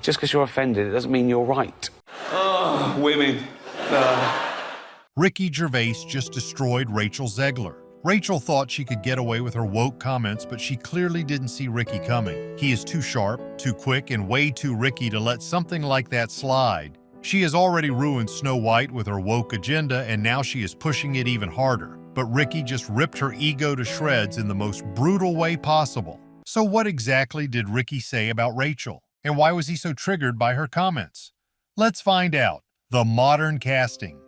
just because you're offended, it doesn't mean you're right. Oh, women. Ricky Gervais just destroyed Rachel Zegler. Rachel thought she could get away with her woke comments, but she clearly didn't see Ricky coming. He is too sharp, too quick, and way too Ricky to let something like that slide. She has already ruined Snow White with her woke agenda, and now she is pushing it even harder. But Ricky just ripped her ego to shreds in the most brutal way possible. So what exactly did Ricky say about Rachel? And why was he so triggered by her comments? Let's find out. The modern casting.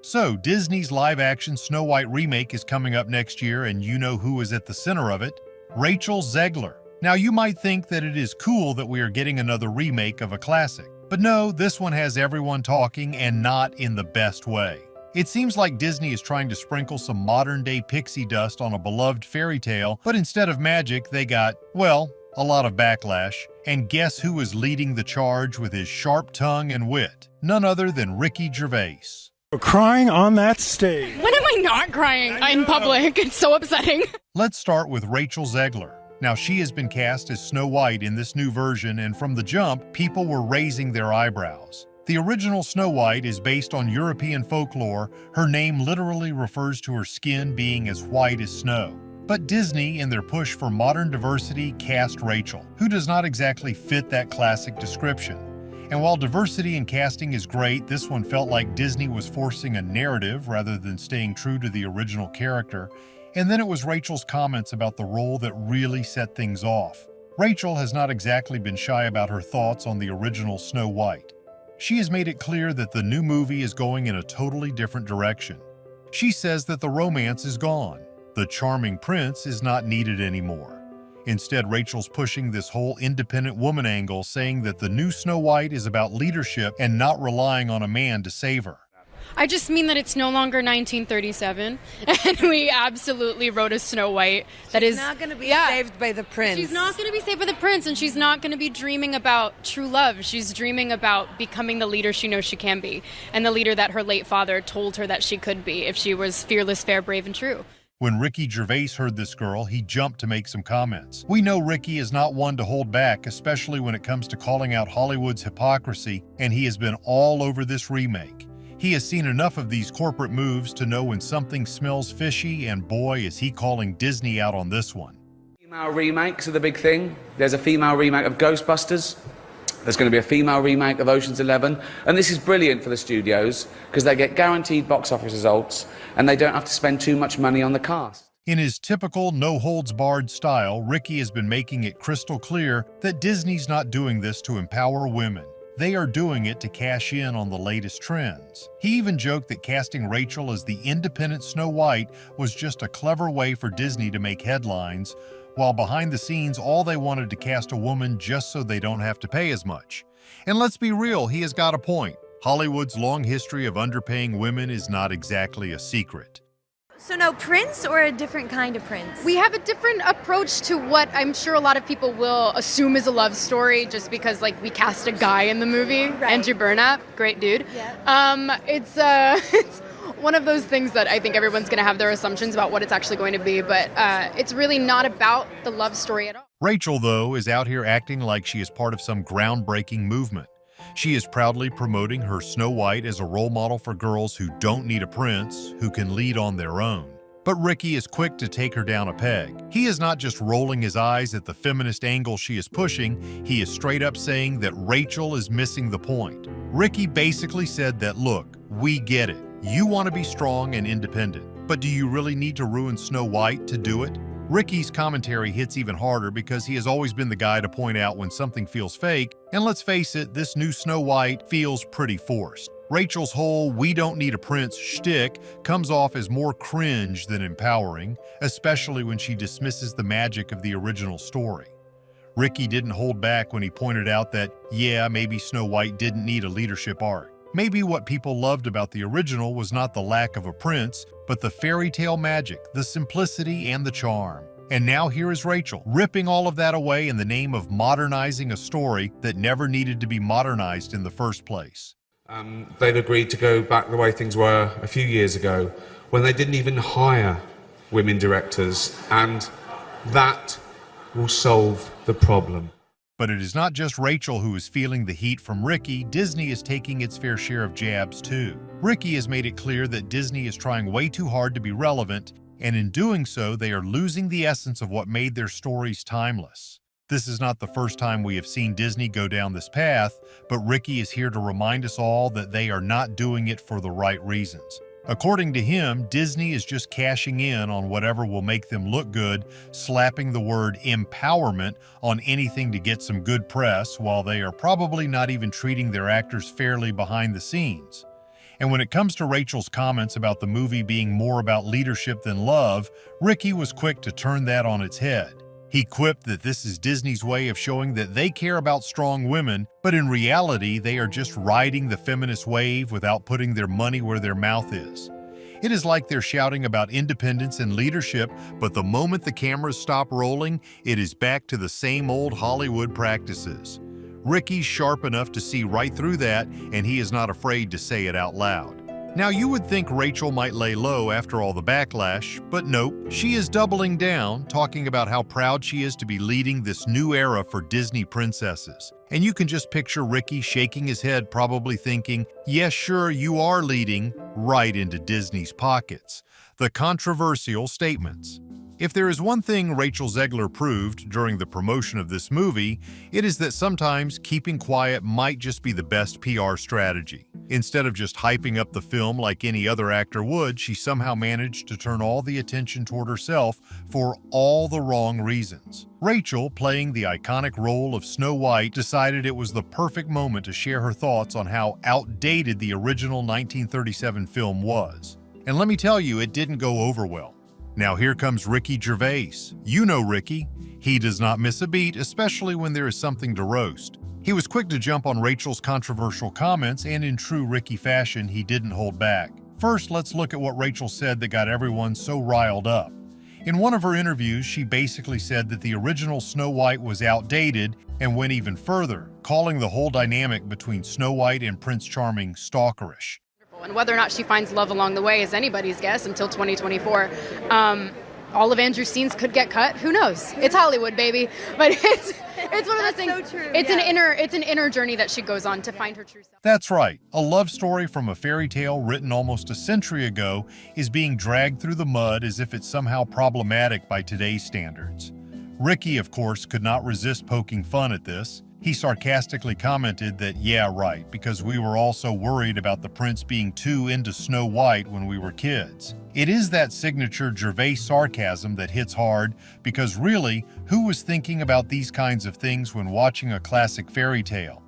So, Disney's live-action Snow White remake is coming up next year, and you know who is at the center of it? Rachel Zegler. Now, you might think that it is cool that we are getting another remake of a classic. But no, this one has everyone talking, and not in the best way. It seems like Disney is trying to sprinkle some modern-day pixie dust on a beloved fairy tale, but instead of magic, they got, well, a lot of backlash. And guess who is leading the charge with his sharp tongue and wit? None other than Ricky Gervais. Crying on that stage. When am I not crying in public? It's so upsetting. Let's start with Rachel Zegler. Now, she has been cast as Snow White in this new version, and from the jump, people were raising their eyebrows. The original Snow White is based on European folklore. Her name literally refers to her skin being as white as snow. But Disney, in their push for modern diversity, cast Rachel, who does not exactly fit that classic description. And while diversity in casting is great, this one felt like Disney was forcing a narrative rather than staying true to the original character. And then it was Rachel's comments about the role that really set things off. Rachel has not exactly been shy about her thoughts on the original Snow White. She has made it clear that the new movie is going in a totally different direction. She says that the romance is gone. The charming prince is not needed anymore. Instead, Rachel's pushing this whole independent woman angle, saying that the new Snow White is about leadership and not relying on a man to save her. I just mean that it's no longer 1937, and we absolutely wrote a Snow White that is not going to be saved by the prince. She's not going to be saved by the prince, and she's not going to be dreaming about true love. She's dreaming about becoming the leader she knows she can be, and the leader that her late father told her that she could be if she was fearless, fair, brave, and true. When Ricky Gervais heard this girl, he jumped to make some comments. We know Ricky is not one to hold back, especially when it comes to calling out Hollywood's hypocrisy, and he has been all over this remake. He has seen enough of these corporate moves to know when something smells fishy, and boy, is he calling Disney out on this one. Female remakes are the big thing. There's a female remake of Ghostbusters. There's going to be a female remake of Ocean's 11. And this is brilliant for the studios because they get guaranteed box office results and they don't have to spend too much money on the cast. In his typical no-holds-barred style, Ricky has been making it crystal clear that Disney's not doing this to empower women. They are doing it to cash in on the latest trends. He even joked that casting Rachel as the independent Snow White was just a clever way for Disney to make headlines, while behind the scenes, all they wanted to cast a woman just so they don't have to pay as much. And let's be real, he has got a point. Hollywood's long history of underpaying women is not exactly a secret. So no prince or a different kind of prince? We have a different approach to what I'm sure a lot of people will assume is a love story just because, like, we cast a guy in the movie. Right. Andrew Burnap, great dude. Yeah. It's one of those things that I think everyone's going to have their assumptions about what it's actually going to be, but it's really not about the love story at all. Rachel, though, is out here acting like she is part of some groundbreaking movement. She is proudly promoting her Snow White as a role model for girls who don't need a prince, who can lead on their own. But Ricky is quick to take her down a peg. He is not just rolling his eyes at the feminist angle she is pushing, he is straight up saying that Rachel is missing the point. Ricky basically said that, look, we get it. You want to be strong and independent, but do you really need to ruin Snow White to do it? Ricky's commentary hits even harder because he has always been the guy to point out when something feels fake, and let's face it, this new Snow White feels pretty forced. Rachel's whole "we don't need a prince" shtick comes off as more cringe than empowering, especially when she dismisses the magic of the original story. Ricky didn't hold back when he pointed out that, yeah, maybe Snow White didn't need a leadership arc. Maybe what people loved about the original was not the lack of a prince, but the fairy tale magic, the simplicity, and the charm. And now here is Rachel, ripping all of that away in the name of modernizing a story that never needed to be modernized in the first place. They'd agreed to go back the way things were a few years ago, when they didn't even hire women directors, and that will solve the problem. But it is not just Rachel who is feeling the heat from Ricky. Disney is taking its fair share of jabs too. Ricky has made it clear that Disney is trying way too hard to be relevant, and in doing so, they are losing the essence of what made their stories timeless. This is not the first time we have seen Disney go down this path, but Ricky is here to remind us all that they are not doing it for the right reasons. According to him, Disney is just cashing in on whatever will make them look good, slapping the word empowerment on anything to get some good press, while they are probably not even treating their actors fairly behind the scenes. And when it comes to Rachel's comments about the movie being more about leadership than love, Ricky was quick to turn that on its head. He quipped that this is Disney's way of showing that they care about strong women, but in reality, they are just riding the feminist wave without putting their money where their mouth is. It is like they're shouting about independence and leadership, but the moment the cameras stop rolling, it is back to the same old Hollywood practices. Ricky's sharp enough to see right through that, and he is not afraid to say it out loud. Now, you would think Rachel might lay low after all the backlash, but nope, she is doubling down, talking about how proud she is to be leading this new era for Disney princesses. And you can just picture Ricky shaking his head, probably thinking, yes, sure, you are leading, right into Disney's pockets. The controversial statements. If there is one thing Rachel Zegler proved during the promotion of this movie, it is that sometimes keeping quiet might just be the best PR strategy. Instead of just hyping up the film like any other actor would, she somehow managed to turn all the attention toward herself for all the wrong reasons. Rachel, playing the iconic role of Snow White, decided it was the perfect moment to share her thoughts on how outdated the original 1937 film was. And let me tell you, it didn't go over well. Now here comes Ricky Gervais. You know Ricky. He does not miss a beat, especially when there is something to roast. He was quick to jump on Rachel's controversial comments, and in true Ricky fashion, he didn't hold back. First, let's look at what Rachel said that got everyone so riled up. In one of her interviews, she basically said that the original Snow White was outdated and went even further, calling the whole dynamic between Snow White and Prince Charming stalkerish. And whether or not she finds love along the way is anybody's guess until 2024. All of Andrew's scenes could get cut. Who knows? It's Hollywood, baby. But it's one of those things. So true, it's yeah. an inner journey that she goes on to find her true self. That's right. A love story from a fairy tale written almost a century ago is being dragged through the mud as if it's somehow problematic by today's standards. Ricky, of course, could not resist poking fun at this. He sarcastically commented that, yeah, right, because we were also worried about the prince being too into Snow White when we were kids. It is that signature Gervais sarcasm that hits hard, because really, who was thinking about these kinds of things when watching a classic fairy tale?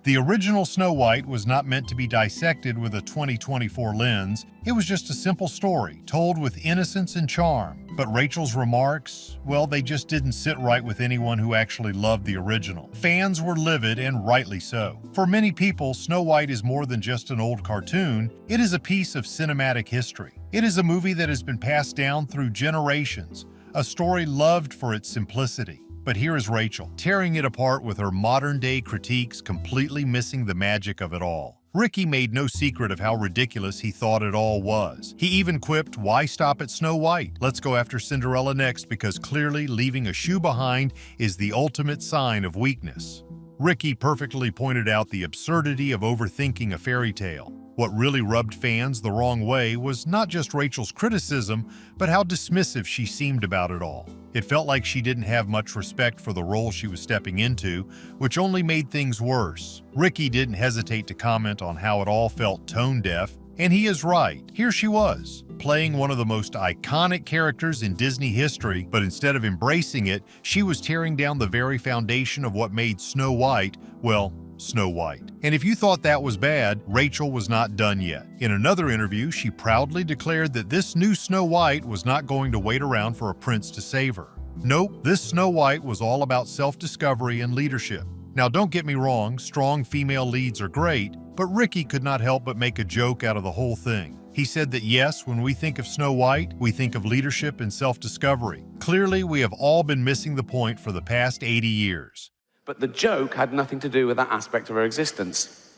The original Snow White was not meant to be dissected with a 2024 lens. It was just a simple story, told with innocence and charm. But Rachel's remarks, well, they just didn't sit right with anyone who actually loved the original. Fans were livid, and rightly so. For many people, Snow White is more than just an old cartoon. It is a piece of cinematic history. It is a movie that has been passed down through generations, a story loved for its simplicity. But here is Rachel, tearing it apart with her modern-day critiques, completely missing the magic of it all. Ricky made no secret of how ridiculous he thought it all was. He even quipped, "Why stop at Snow White? Let's go after Cinderella next, because clearly leaving a shoe behind is the ultimate sign of weakness." Ricky perfectly pointed out the absurdity of overthinking a fairy tale. What really rubbed fans the wrong way was not just Rachel's criticism, but how dismissive she seemed about it all. It felt like she didn't have much respect for the role she was stepping into, which only made things worse. Ricky didn't hesitate to comment on how it all felt tone-deaf, and he is right. Here she was, playing one of the most iconic characters in Disney history, but instead of embracing it, she was tearing down the very foundation of what made Snow White, well, Snow White. And if you thought that was bad, Rachel was not done yet. In another interview, she proudly declared that this new Snow White was not going to wait around for a prince to save her. Nope, this Snow White was all about self-discovery and leadership. Now don't get me wrong, strong female leads are great, but Ricky could not help but make a joke out of the whole thing. He said that yes, when we think of Snow White, we think of leadership and self-discovery. Clearly, we have all been missing the point for the past 80 years. But the joke had nothing to do with that aspect of her existence.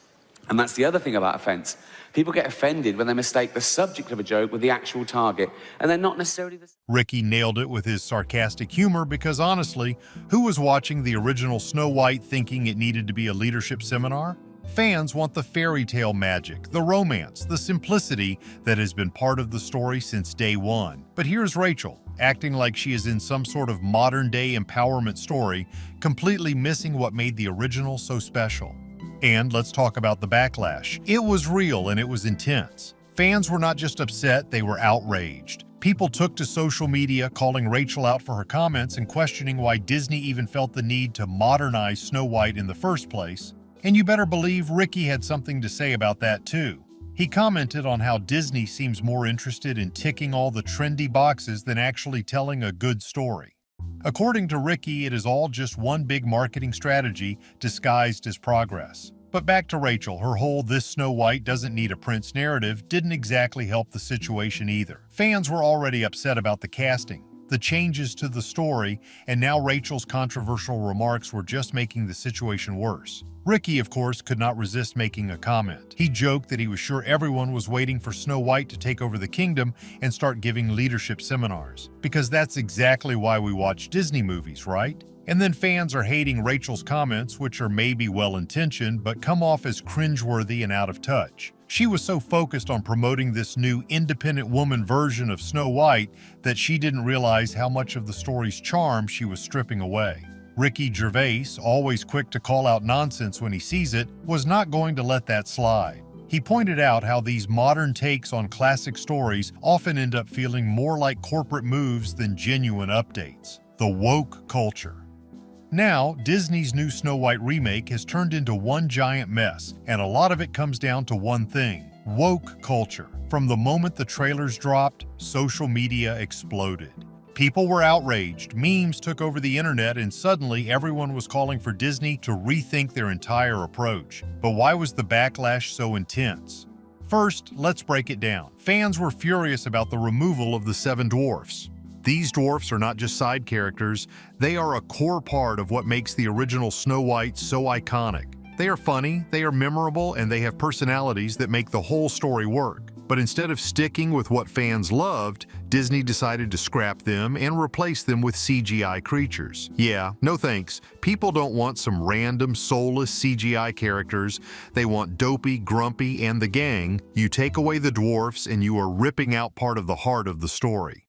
And that's the other thing about offence. People get offended when they mistake the subject of a joke with the actual target, and they're not necessarily the same. Ricky nailed it with his sarcastic humor because honestly, who was watching the original Snow White thinking it needed to be a leadership seminar? Fans want the fairy tale magic, the romance, the simplicity that has been part of the story since day one. But here's Rachel, acting like she is in some sort of modern-day empowerment story, completely missing what made the original so special. And let's talk about the backlash. It was real and it was intense. Fans were not just upset, they were outraged. People took to social media calling Rachel out for her comments and questioning why Disney even felt the need to modernize Snow White in the first place. And you better believe Ricky had something to say about that too. He commented on how Disney seems more interested in ticking all the trendy boxes than actually telling a good story. According to Ricky, it is all just one big marketing strategy disguised as progress. But back to Rachel, her whole "this Snow White doesn't need a prince" narrative didn't exactly help the situation either. Fans were already upset about the casting, the changes to the story, and now Rachel's controversial remarks were just making the situation worse. Ricky, of course, could not resist making a comment. He joked that he was sure everyone was waiting for Snow White to take over the kingdom and start giving leadership seminars. Because that's exactly why we watch Disney movies, right? And then fans are hating Rachel's comments, which are maybe well-intentioned, but come off as cringeworthy and out of touch. She was so focused on promoting this new independent woman version of Snow White that she didn't realize how much of the story's charm she was stripping away. Ricky Gervais, always quick to call out nonsense when he sees it, was not going to let that slide. He pointed out how these modern takes on classic stories often end up feeling more like corporate moves than genuine updates. The woke culture. Now, Disney's new Snow White remake has turned into one giant mess, and a lot of it comes down to one thing: woke culture. From the moment the trailers dropped, social media exploded. People were outraged, memes took over the internet, and suddenly everyone was calling for Disney to rethink their entire approach. But why was the backlash so intense? First, let's break it down. Fans were furious about the removal of the 7 dwarfs. These dwarfs are not just side characters, they are a core part of what makes the original Snow White so iconic. They are funny, they are memorable, and they have personalities that make the whole story work. But instead of sticking with what fans loved, Disney decided to scrap them and replace them with CGI creatures. Yeah, no thanks. People don't want some random, soulless CGI characters. They want Dopey, Grumpy, and the gang. You take away the dwarfs and you are ripping out part of the heart of the story.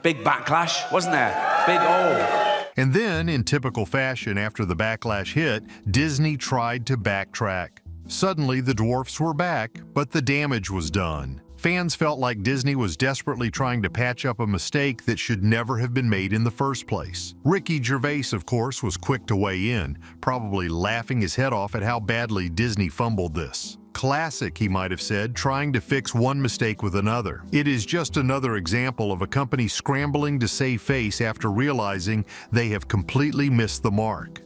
Big backlash, wasn't there? Big oh. And then, in typical fashion, after the backlash hit, Disney tried to backtrack. Suddenly, the dwarfs were back, but the damage was done. Fans felt like Disney was desperately trying to patch up a mistake that should never have been made in the first place. Ricky Gervais, of course, was quick to weigh in, probably laughing his head off at how badly Disney fumbled this. Classic, he might have said, trying to fix one mistake with another. It is just another example of a company scrambling to save face after realizing they have completely missed the mark.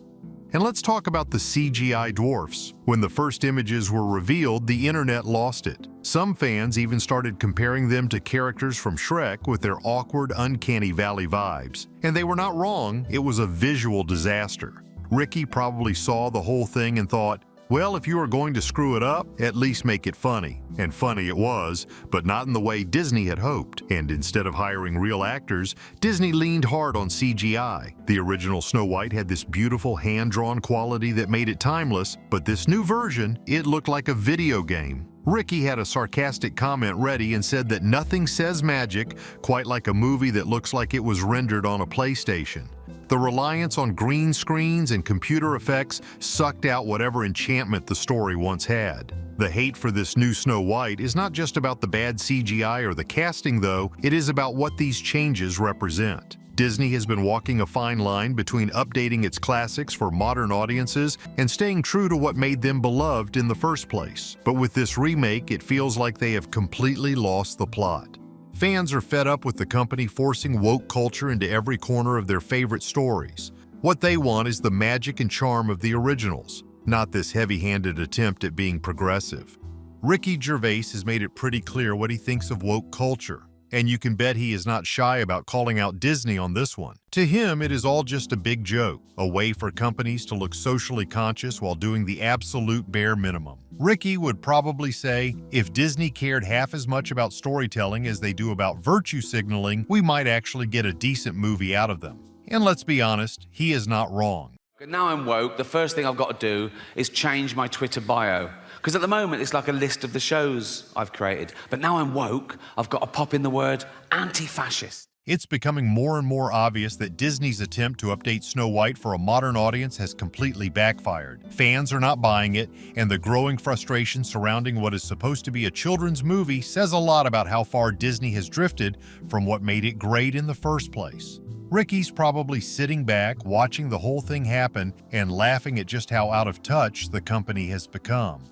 And let's talk about the CGI dwarfs. When the first images were revealed, the internet lost it. Some fans even started comparing them to characters from Shrek with their awkward, uncanny valley vibes. And they were not wrong, it was a visual disaster. Ricky probably saw the whole thing and thought, well, if you are going to screw it up, at least make it funny. And funny it was, but not in the way Disney had hoped. And instead of hiring real actors, Disney leaned hard on CGI. The original Snow White had this beautiful hand-drawn quality that made it timeless, but this new version, it looked like a video game. Ricky had a sarcastic comment ready and said that nothing says magic quite like a movie that looks like it was rendered on a PlayStation. The reliance on green screens and computer effects sucked out whatever enchantment the story once had. The hate for this new Snow White is not just about the bad CGI or the casting, though, it is about what these changes represent. Disney has been walking a fine line between updating its classics for modern audiences and staying true to what made them beloved in the first place. But with this remake, it feels like they have completely lost the plot. Fans are fed up with the company forcing woke culture into every corner of their favorite stories. What they want is the magic and charm of the originals, not this heavy-handed attempt at being progressive. Ricky Gervais has made it pretty clear what he thinks of woke culture, and you can bet he is not shy about calling out Disney on this one. To him, it is all just a big joke, a way for companies to look socially conscious while doing the absolute bare minimum. Ricky would probably say, if Disney cared half as much about storytelling as they do about virtue signaling, we might actually get a decent movie out of them. And let's be honest, he is not wrong. Now I'm woke, the first thing I've got to do is change my Twitter bio. Because at the moment it's like a list of the shows I've created. But now I'm woke, I've got to pop in the word anti-fascist. It's becoming more and more obvious that Disney's attempt to update Snow White for a modern audience has completely backfired. Fans are not buying it, and the growing frustration surrounding what is supposed to be a children's movie says a lot about how far Disney has drifted from what made it great in the first place. Ricky's probably sitting back, watching the whole thing happen, and laughing at just how out of touch the company has become.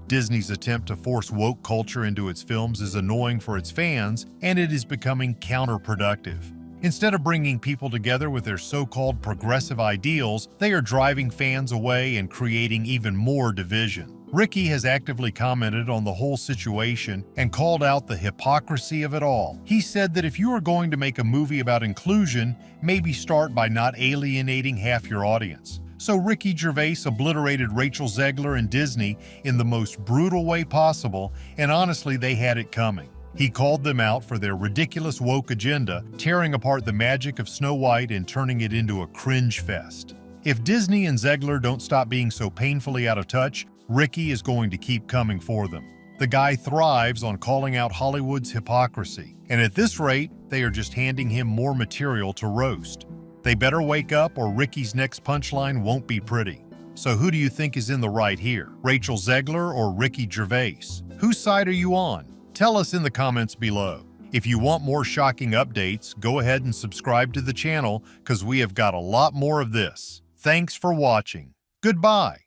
Disney's attempt to force woke culture into its films is annoying for its fans, and it is becoming counterproductive. Instead of bringing people together with their so-called progressive ideals, they are driving fans away and creating even more division. Ricky has actively commented on the whole situation and called out the hypocrisy of it all. He said that if you are going to make a movie about inclusion, maybe start by not alienating half your audience. So Ricky Gervais obliterated Rachel Zegler and Disney in the most brutal way possible, and honestly, they had it coming. He called them out for their ridiculous woke agenda, tearing apart the magic of Snow White and turning it into a cringe fest. If Disney and Zegler don't stop being so painfully out of touch, Ricky is going to keep coming for them. The guy thrives on calling out Hollywood's hypocrisy, and at this rate, they are just handing him more material to roast. They better wake up or Ricky's next punchline won't be pretty. So who do you think is in the right here? Rachel Zegler or Ricky Gervais? Whose side are you on? Tell us in the comments below. If you want more shocking updates, go ahead and subscribe to the channel because we have got a lot more of this. Thanks for watching. Goodbye.